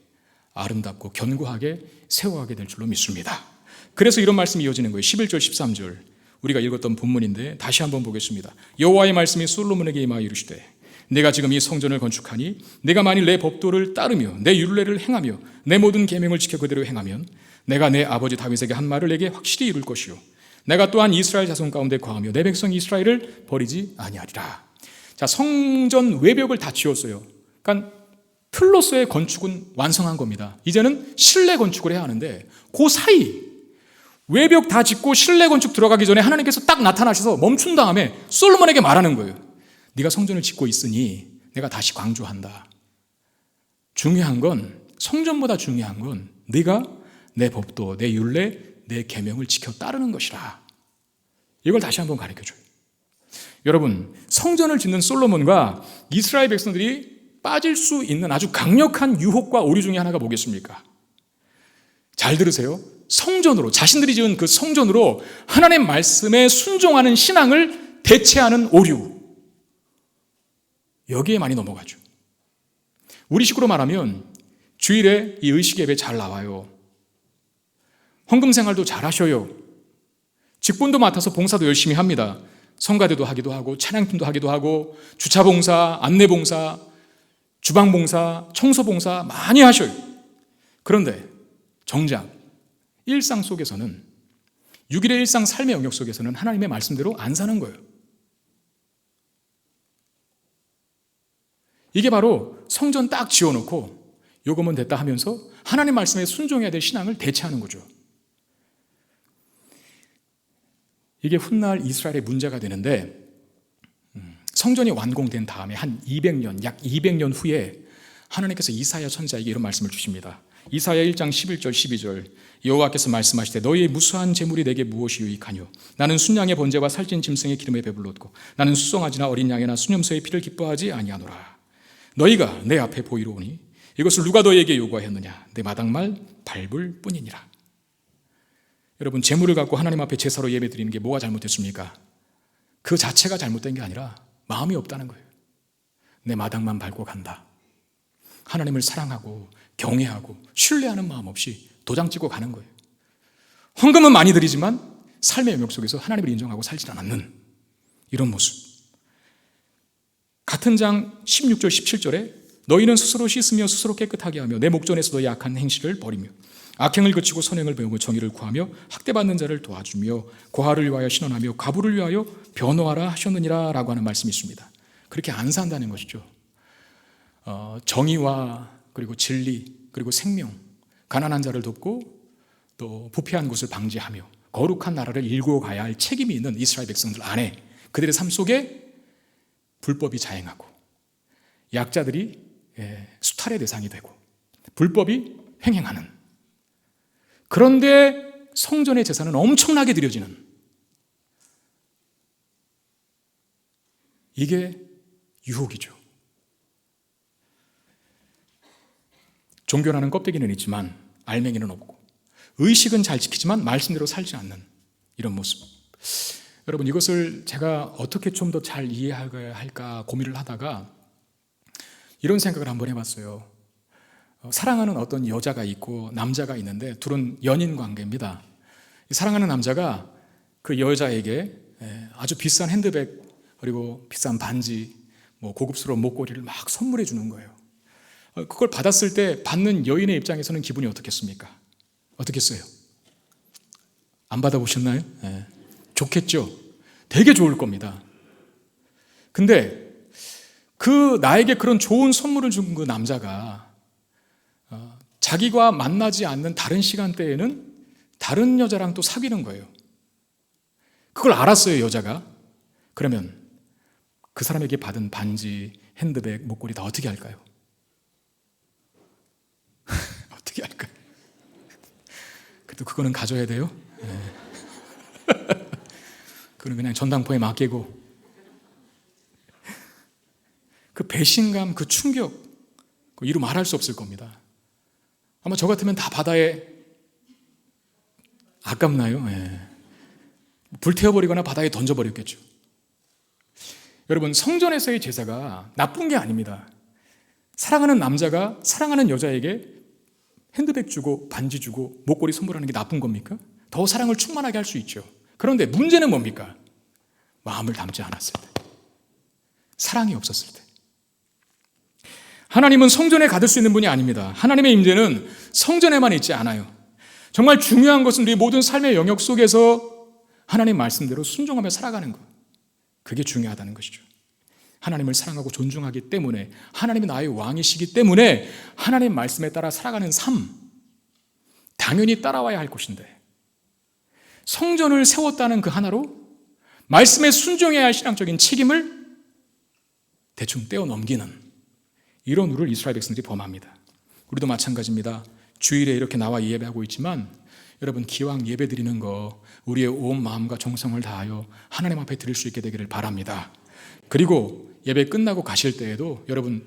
아름답고 견고하게 세워가게 될 줄로 믿습니다. 그래서 이런 말씀이 이어지는 거예요. 11절 13절 우리가 읽었던 본문인데 다시 한번 보겠습니다. 여호와의 말씀이 솔로몬에게 임하여 이르시되 내가 지금 이 성전을 건축하니 내가 만일 내 법도를 따르며 내 율례를 행하며 내 모든 계명을 지켜 그대로 행하면 내가 내 아버지 다윗에게 한 말을 내게 확실히 이룰 것이요 내가 또한 이스라엘 자손 가운데 거하며 내 백성 이스라엘을 버리지 아니하리라. 자, 성전 외벽을 다 지었어요. 그러니까 틀로서의 건축은 완성한 겁니다. 이제는 실내 건축을 해야 하는데 그 사이 외벽 다 짓고 실내 건축 들어가기 전에 하나님께서 딱 나타나셔서 멈춘 다음에 솔로몬에게 말하는 거예요. 네가 성전을 짓고 있으니 내가 다시 강조한다. 중요한 건, 성전보다 중요한 건 네가 내 법도, 내 율례, 내 계명을 지켜 따르는 것이라. 이걸 다시 한번 가르쳐줘요. 여러분, 성전을 짓는 솔로몬과 이스라엘 백성들이 빠질 수 있는 아주 강력한 유혹과 오류 중에 하나가 뭐겠습니까? 잘 들으세요. 성전으로, 자신들이 지은 그 성전으로 하나님의 말씀에 순종하는 신앙을 대체하는 오류, 여기에 많이 넘어가죠. 우리 식으로 말하면 주일에 이 의식 예배 잘 나와요. 헌금 생활도 잘 하셔요. 직분도 맡아서 봉사도 열심히 합니다. 성가대도 하기도 하고 찬양팀도 하기도 하고 주차봉사, 안내봉사, 주방봉사, 청소봉사 많이 하셔요. 그런데 정작 일상 속에서는 6일의 일상 삶의 영역 속에서는 하나님의 말씀대로 안 사는 거예요. 이게 바로 성전 딱 지어놓고 요금은 됐다 하면서 하나님 말씀에 순종해야 될 신앙을 대체하는 거죠. 이게 훗날 이스라엘의 문제가 되는데, 성전이 완공된 다음에 한 200년, 약 200년 후에 하나님께서 이사야 선지자에게 이런 말씀을 주십니다. 이사야 1장 11절 12절 여호와께서 말씀하시되 너희의 무수한 재물이 내게 무엇이 유익하뇨? 나는 순양의 번제와 살찐 짐승의 기름에 배불렀고 나는 수송아지나 어린 양이나 수념소의 피를 기뻐하지 아니하노라. 너희가 내 앞에 보이러 오니 이것을 누가 너희에게 요구하였느냐? 내 마당말 밟을 뿐이니라. 여러분, 재물을 갖고 하나님 앞에 제사로 예배드리는 게 뭐가 잘못됐습니까? 그 자체가 잘못된 게 아니라 마음이 없다는 거예요. 내 마당만 밟고 간다. 하나님을 사랑하고 경외하고 신뢰하는 마음 없이 도장 찍고 가는 거예요. 헌금은 많이 드리지만 삶의 영역 속에서 하나님을 인정하고 살지 않는 이런 모습. 같은 장 16절 17절에 너희는 스스로 씻으며 스스로 깨끗하게 하며 내 목전에서 너희 악한 행실을 버리며 악행을 그치고 선행을 배우고 정의를 구하며 학대받는 자를 도와주며 고아를 위하여 신원하며 과부를 위하여 변호하라 하셨느니라 라고 하는 말씀이 있습니다. 그렇게 안 산다는 것이죠. 정의와 그리고 진리 그리고 생명, 가난한 자를 돕고 또 부패한 것을 방지하며 거룩한 나라를 일구어 가야 할 책임이 있는 이스라엘 백성들 안에 그들의 삶 속에 불법이 자행하고 약자들이 수탈의 대상이 되고 불법이 횡행하는, 그런데 성전의 제사는 엄청나게 드려지는, 이게 유혹이죠. 종교라는 껍데기는 있지만 알맹이는 없고 의식은 잘 지키지만 말씀대로 살지 않는 이런 모습. 여러분, 이것을 제가 어떻게 좀 더 잘 이해해야 할까 고민을 하다가 이런 생각을 한번 해봤어요. 사랑하는 어떤 여자가 있고 남자가 있는데 둘은 연인 관계입니다. 사랑하는 남자가 그 여자에게 아주 비싼 핸드백 그리고 비싼 반지, 고급스러운 목걸이를 막 선물해 주는 거예요. 그걸 받았을 때 받는 여인의 입장에서는 기분이 어떻겠습니까? 어떻겠어요? 안 받아보셨나요? 좋겠죠? 되게 좋을 겁니다. 근데 나에게 그런 좋은 선물을 준 그 남자가 자기가 만나지 않는 다른 시간대에는 다른 여자랑 또 사귀는 거예요. 그걸 알았어요, 여자가. 그러면 그 사람에게 받은 반지, 핸드백, 목걸이 다 어떻게 할까요? 어떻게 할까요? 그래도 그거는 가져야 돼요. 그건 그냥 전당포에 맡기고. 그 배신감, 그 충격, 이루 말할 수 없을 겁니다. 아마 저 같으면 다 바다에, 아깝나요? 불태워버리거나 바다에 던져버렸겠죠. 여러분, 성전에서의 제사가 나쁜 게 아닙니다. 사랑하는 남자가 사랑하는 여자에게 핸드백 주고 반지 주고 목걸이 선물하는 게 나쁜 겁니까? 더 사랑을 충만하게 할 수 있죠. 그런데 문제는 뭡니까? 마음을 담지 않았을 때, 사랑이 없었을 때. 하나님은 성전에 가둘 수 있는 분이 아닙니다. 하나님의 임재는 성전에만 있지 않아요. 정말 중요한 것은 우리 모든 삶의 영역 속에서 하나님 말씀대로 순종하며 살아가는 것, 그게 중요하다는 것이죠. 하나님을 사랑하고 존중하기 때문에, 하나님이 나의 왕이시기 때문에 하나님 말씀에 따라 살아가는 삶, 당연히 따라와야 할 것인데, 성전을 세웠다는 그 하나로 말씀에 순종해야 할 신앙적인 책임을 대충 떼어넘기는 이런 우를 이스라엘 백성들이 범합니다. 우리도 마찬가지입니다. 주일에 이렇게 나와 예배하고 있지만 여러분 기왕 예배 드리는 거 우리의 온 마음과 정성을 다하여 하나님 앞에 드릴 수 있게 되기를 바랍니다. 그리고 예배 끝나고 가실 때에도 여러분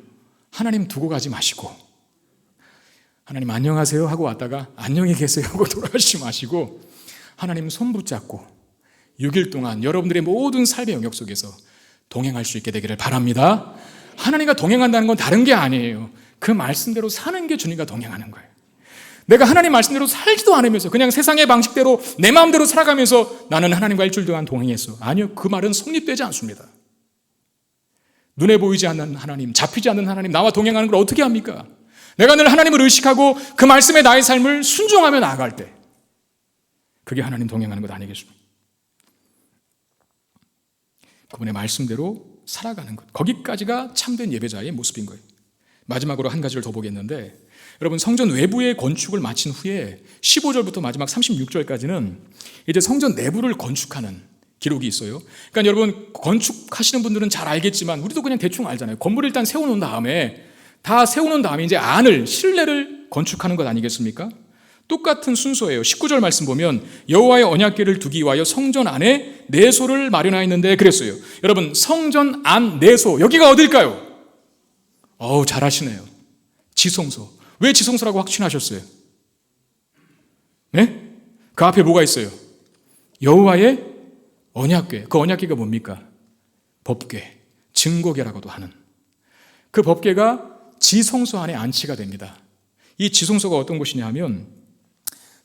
하나님 두고 가지 마시고 하나님 안녕하세요 하고 왔다가 안녕히 계세요 하고 돌아가시지 마시고 하나님 손 붙잡고 6일 동안 여러분들의 모든 삶의 영역 속에서 동행할 수 있게 되기를 바랍니다. 하나님과 동행한다는 건 다른 게 아니에요. 그 말씀대로 사는 게 주님과 동행하는 거예요. 내가 하나님 말씀대로 살지도 않으면서 그냥 세상의 방식대로 내 마음대로 살아가면서 나는 하나님과 일주일 동안 동행했어. 아니요, 그 말은 성립되지 않습니다. 눈에 보이지 않는 하나님, 잡히지 않는 하나님, 나와 동행하는 걸 어떻게 합니까? 내가 늘 하나님을 의식하고 그 말씀에 나의 삶을 순종하며 나아갈 때 그게 하나님 동행하는 것 아니겠습니까? 그분의 말씀대로 살아가는 것, 거기까지가 참된 예배자의 모습인 거예요. 마지막으로 한 가지를 더 보겠는데 여러분 성전 외부의 건축을 마친 후에 15절부터 마지막 36절까지는 이제 성전 내부를 건축하는 기록이 있어요. 그러니까 여러분 건축하시는 분들은 잘 알겠지만 우리도 그냥 대충 알잖아요. 건물을 일단 세워놓은 다음에 다 세워놓은 다음에 이제 안을 실내를 건축하는 것 아니겠습니까? 똑같은 순서예요. 19절 말씀 보면 여호와의 언약궤를 두기 위하여 성전 안에 내소를 마련하였는데 그랬어요. 여러분 성전 안 내소 여기가 어딜까요? 잘하시네요. 지성소. 왜 지성소라고 확신하셨어요? 네? 그 앞에 뭐가 있어요? 여호와의 언약궤. 그 언약궤가 뭡니까? 법궤, 증거궤라고도 하는 그 법궤가 지성소 안에 안치가 됩니다. 이 지성소가 어떤 곳이냐 하면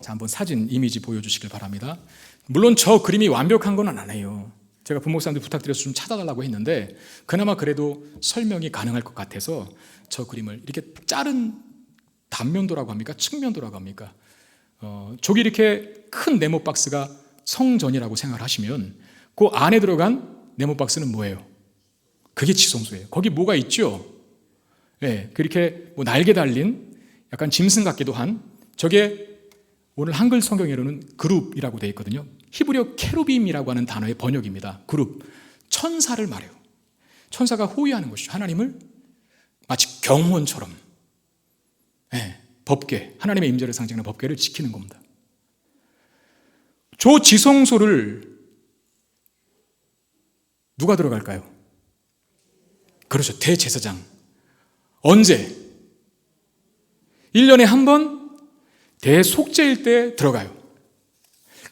자, 한번 사진 이미지 보여주시길 바랍니다. 물론 저 그림이 완벽한 건 아니에요. 제가 부목사님들 부탁드려서 좀 찾아달라고 했는데 그나마 그래도 설명이 가능할 것 같아서 저 그림을 이렇게 자른 단면도라고 합니까? 측면도라고 합니까? 저기 이렇게 큰 네모 박스가 성전이라고 생각을 하시면 그 안에 들어간 네모 박스는 뭐예요? 그게 지성소예요. 거기 뭐가 있죠? 네, 그렇게 뭐 날개 달린 약간 짐승 같기도 한 저게 오늘 한글 성경에는 그룹이라고 되어 있거든요. 히브리어 케루빔이라고 하는 단어의 번역입니다. 그룹, 천사를 말해요. 천사가 호위하는 것이죠. 하나님을 마치 경호원처럼 법궤, 하나님의 임재를 상징하는 법궤를 지키는 겁니다. 저 지성소를 누가 들어갈까요? 그렇죠. 대제사장. 언제? 1년에 한 번 대속죄일 때 들어가요.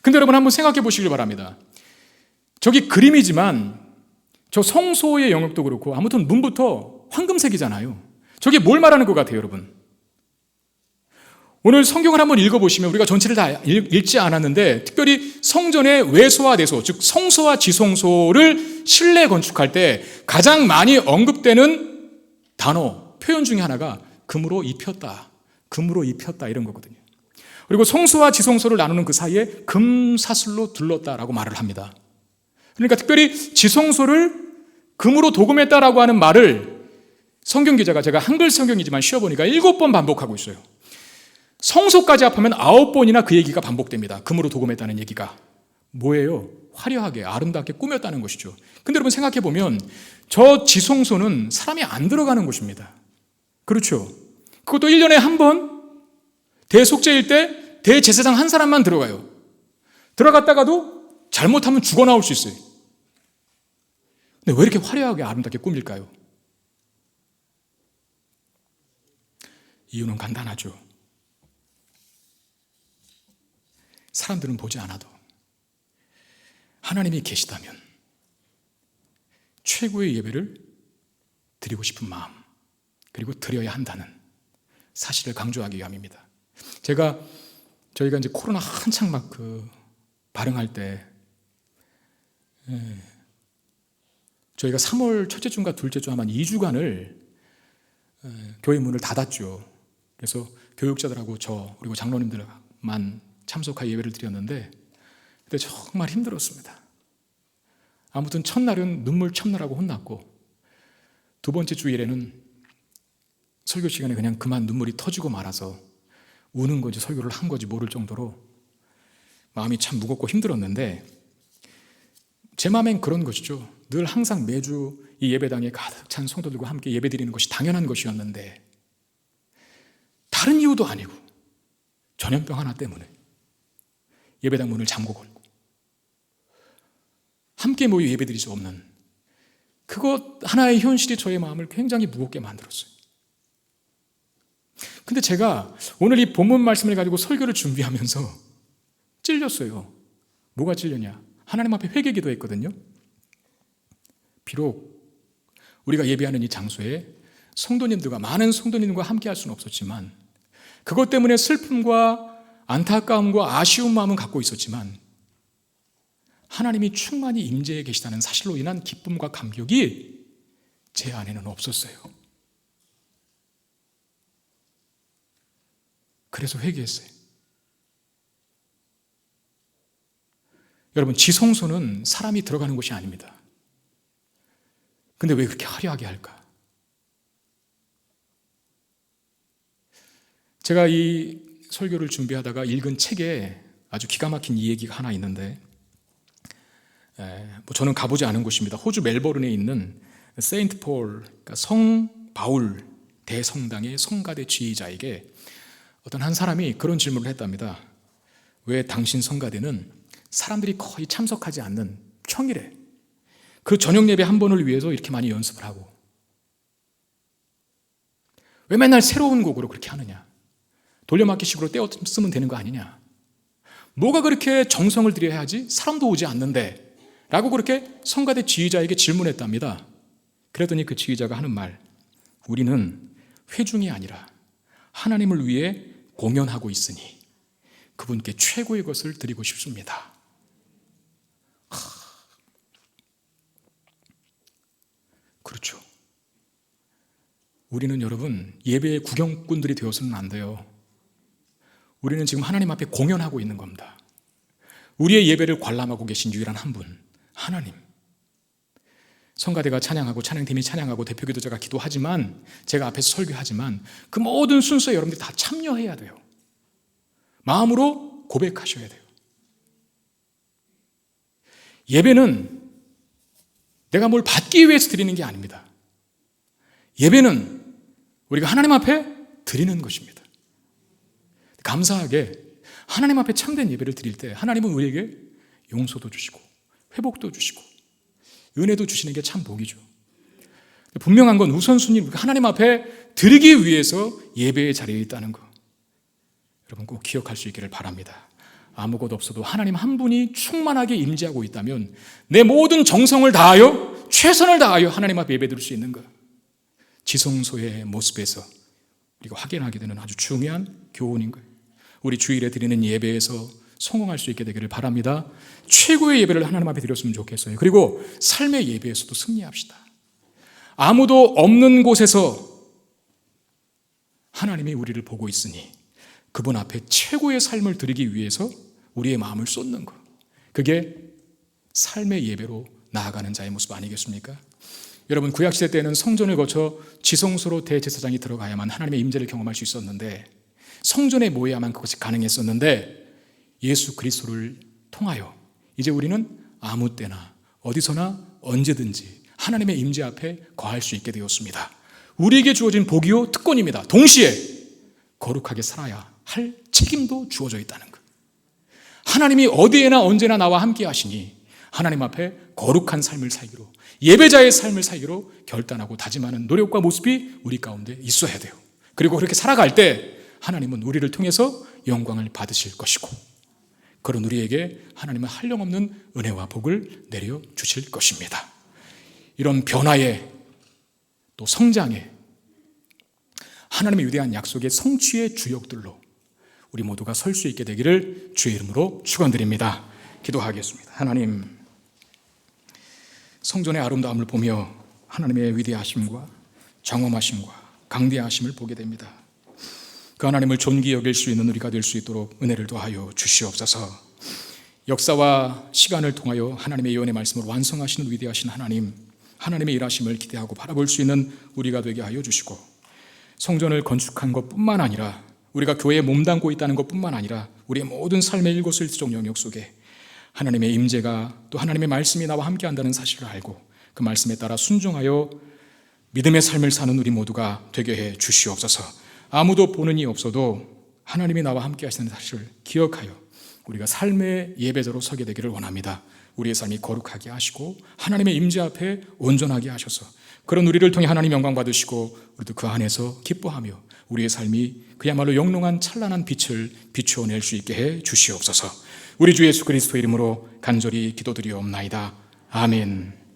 근데 여러분 한번 생각해 보시길 바랍니다. 저기 그림이지만 저 성소의 영역도 그렇고 아무튼 문부터 황금색이잖아요. 저게 뭘 말하는 것 같아요, 여러분? 오늘 성경을 한번 읽어보시면 우리가 전체를 다 읽지 않았는데 특별히 성전의 외소와 내소, 즉 성소와 지성소를 실내 건축할 때 가장 많이 언급되는 단어, 표현 중에 하나가 금으로 입혔다, 금으로 입혔다 이런 거거든요. 그리고 성소와 지성소를 나누는 그 사이에 금사슬로 둘렀다라고 말을 합니다. 그러니까 특별히 지성소를 금으로 도금했다라고 하는 말을 성경 기자가 제가 한글 성경이지만 쉬어보니까 7번 반복하고 있어요. 성소까지 합하면 9번이나 그 얘기가 반복됩니다. 금으로 도금했다는 얘기가. 뭐예요? 화려하게 아름답게 꾸몄다는 것이죠. 근데 여러분 생각해 보면 저 지성소는 사람이 안 들어가는 곳입니다. 그렇죠? 그것도 1년에 한 번 대속죄일 때 대제사장 한 사람만 들어가요. 들어갔다가도 잘못하면 죽어 나올 수 있어요. 근데 왜 이렇게 화려하게 아름답게 꾸밀까요? 이유는 간단하죠. 사람들은 보지 않아도 하나님이 계시다면 최고의 예배를 드리고 싶은 마음, 그리고 드려야 한다는 사실을 강조하기 위함입니다. 저희가 이제 코로나 한창 막 발응할 때, 저희가 3월 첫째 주인가 둘째 주 한 2주간을 교회 문을 닫았죠. 그래서 교육자들하고 그리고 장로님들만 참석하여 예배를 드렸는데 그때 정말 힘들었습니다. 아무튼 첫날은 눈물 참느라고 혼났고 두 번째 주일에는 설교 시간에 그냥 그만 눈물이 터지고 말아서 우는 건지 설교를 한 건지 모를 정도로 마음이 참 무겁고 힘들었는데 제 마음엔 그런 것이죠. 늘 항상 매주 이 예배당에 가득 찬 성도들과 함께 예배드리는 것이 당연한 것이었는데 다른 이유도 아니고 전염병 하나 때문에 예배당 문을 잠고 걸고 함께 모여 예배드릴 수 없는 그것 하나의 현실이 저의 마음을 굉장히 무겁게 만들었어요. 근데 제가 오늘 이 본문 말씀을 가지고 설교를 준비하면서 찔렸어요. 뭐가 찔렸냐? 하나님 앞에 회개 기도했거든요. 비록 우리가 예배하는 이 장소에 성도님들과 많은 성도님들과 함께 할 수는 없었지만 그것 때문에 슬픔과 안타까움과 아쉬운 마음은 갖고 있었지만 하나님이 충만히 임재해 계시다는 사실로 인한 기쁨과 감격이 제 안에는 없었어요. 그래서 회개했어요. 여러분, 지성소는 사람이 들어가는 곳이 아닙니다. 근데 왜 그렇게 화려하게 할까? 제가 이 설교를 준비하다가 읽은 책에 아주 기가 막힌 이 얘기가 하나 있는데, 저는 가보지 않은 곳입니다. 호주 멜버른에 있는 세인트 폴, 그러니까 성 바울 대성당의 성가대 지휘자에게 어떤 한 사람이 그런 질문을 했답니다. 왜 당신 성가대는 사람들이 거의 참석하지 않는 평일에 그 저녁 예배 한 번을 위해서 이렇게 많이 연습을 하고 왜 맨날 새로운 곡으로 그렇게 하느냐? 돌려막기식으로 떼어 쓰면 되는 거 아니냐? 뭐가 그렇게 정성을 들여야 하지? 사람도 오지 않는데 라고 그렇게 성가대 지휘자에게 질문했답니다. 그랬더니 그 지휘자가 하는 말, 우리는 회중이 아니라 하나님을 위해 공연하고 있으니 그분께 최고의 것을 드리고 싶습니다. 그렇죠. 우리는 여러분 예배의 구경꾼들이 되어서는 안 돼요. 우리는 지금 하나님 앞에 공연하고 있는 겁니다. 우리의 예배를 관람하고 계신 유일한 한 분, 하나님. 성가대가 찬양하고 찬양팀이 찬양하고 대표기도자가 기도하지만 제가 앞에서 설교하지만 그 모든 순서에 여러분들이 다 참여해야 돼요. 마음으로 고백하셔야 돼요. 예배는 내가 뭘 받기 위해서 드리는 게 아닙니다. 예배는 우리가 하나님 앞에 드리는 것입니다. 감사하게 하나님 앞에 참된 예배를 드릴 때 하나님은 우리에게 용서도 주시고 회복도 주시고 은혜도 주시는 게 참 복이죠. 분명한 건 우선순위 우리가 하나님 앞에 드리기 위해서 예배의 자리에 있다는 거 여러분 꼭 기억할 수 있기를 바랍니다. 아무것도 없어도 하나님 한 분이 충만하게 임재하고 있다면 내 모든 정성을 다하여 최선을 다하여 하나님 앞에 예배드릴 수 있는 것, 지성소의 모습에서 우리가 확인하게 되는 아주 중요한 교훈인 거예요. 우리 주일에 드리는 예배에서 성공할 수 있게 되기를 바랍니다. 최고의 예배를 하나님 앞에 드렸으면 좋겠어요. 그리고 삶의 예배에서도 승리합시다. 아무도 없는 곳에서 하나님이 우리를 보고 있으니 그분 앞에 최고의 삶을 드리기 위해서 우리의 마음을 쏟는 것, 그게 삶의 예배로 나아가는 자의 모습 아니겠습니까? 여러분, 구약시대 때는 성전을 거쳐 지성소로 대제사장이 들어가야만 하나님의 임재를 경험할 수 있었는데, 성전에 모여야만 그것이 가능했었는데, 예수 그리스도를 통하여 이제 우리는 아무 때나 어디서나 언제든지 하나님의 임재 앞에 거할 수 있게 되었습니다. 우리에게 주어진 복이요 특권입니다. 동시에 거룩하게 살아야 할 책임도 주어져 있다는 것. 하나님이 어디에나 언제나 나와 함께 하시니 하나님 앞에 거룩한 삶을 살기로, 예배자의 삶을 살기로 결단하고 다짐하는 노력과 모습이 우리 가운데 있어야 돼요. 그리고 그렇게 살아갈 때 하나님은 우리를 통해서 영광을 받으실 것이고, 그런 우리에게 하나님은 한량없는 은혜와 복을 내려주실 것입니다. 이런 변화의 또 성장의 하나님의 위대한 약속의 성취의 주역들로 우리 모두가 설 수 있게 되기를 주의 이름으로 축원드립니다. 기도하겠습니다. 하나님, 성전의 아름다움을 보며 하나님의 위대하심과 장엄하심과 강대하심을 보게 됩니다. 그 하나님을 존귀 여길 수 있는 우리가 될 수 있도록 은혜를 더하여 주시옵소서. 역사와 시간을 통하여 하나님의 예언의 말씀을 완성하시는 위대하신 하나님, 하나님의 일하심을 기대하고 바라볼 수 있는 우리가 되게 하여 주시고, 성전을 건축한 것뿐만 아니라 우리가 교회에 몸담고 있다는 것뿐만 아니라 우리의 모든 삶의 일거수일투족 영역 속에 하나님의 임재가, 또 하나님의 말씀이 나와 함께한다는 사실을 알고 그 말씀에 따라 순종하여 믿음의 삶을 사는 우리 모두가 되게 해 주시옵소서. 아무도 보는 이 없어도 하나님이 나와 함께 하시는 사실을 기억하여 우리가 삶의 예배자로 서게 되기를 원합니다. 우리의 삶이 거룩하게 하시고 하나님의 임재 앞에 온전하게 하셔서 그런 우리를 통해 하나님 영광 받으시고 우리도 그 안에서 기뻐하며 우리의 삶이 그야말로 영롱한 찬란한 빛을 비추어낼 수 있게 해 주시옵소서. 우리 주 예수 그리스도 이름으로 간절히 기도드리옵나이다. 아멘.